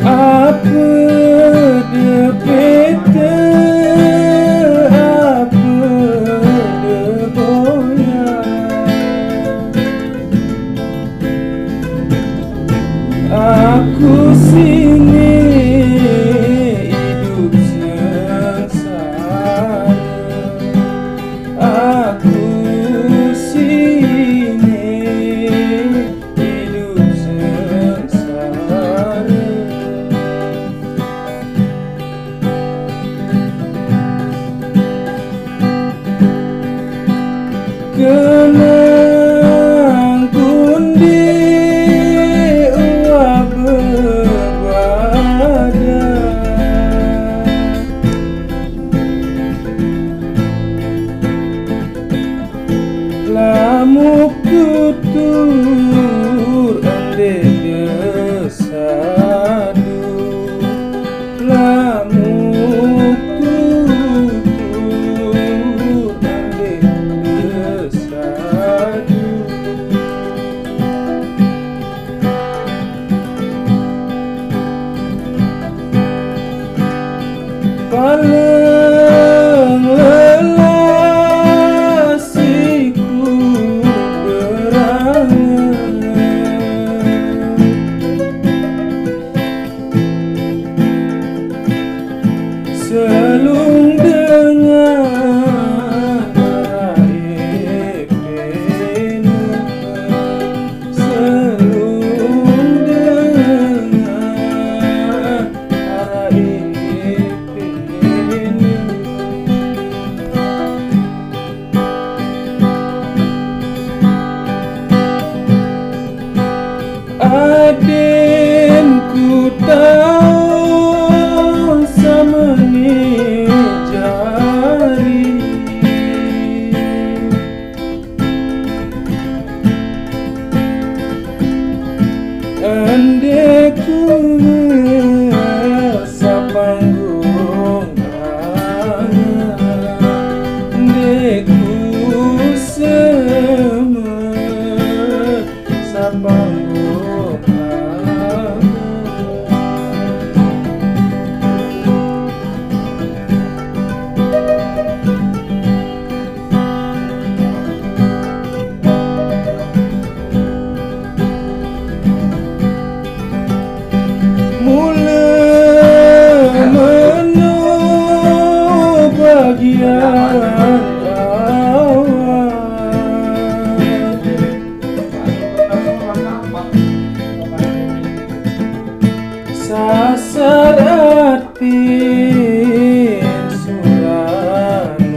Apa de peta, apa de boya, aku sini hidup sengsara, aku sini hidup sengsara. Kenang pundi uap berbada, lamuk tutur ande desadu, lamuk tutur ande desadu. Paling lelasiku berangan, selung dengan raih penu, selung dengan raih penu. Adinku tahu samani jari, andeku sapanggung angan, andeku semet sapanggung angan. Mula menu bagian awal, sasar atin suranura,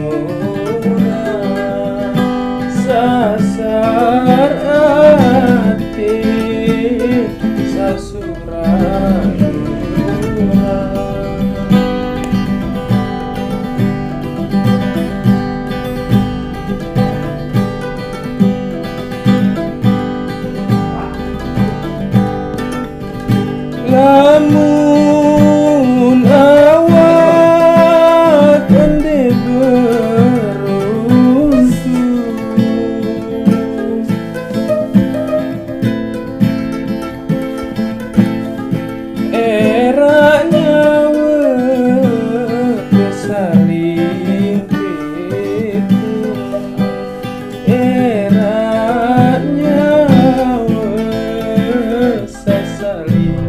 sasar atin sasuranura. Lamun awak ande beruntung, era nyawa kesaling pitu, era nyawa sasaling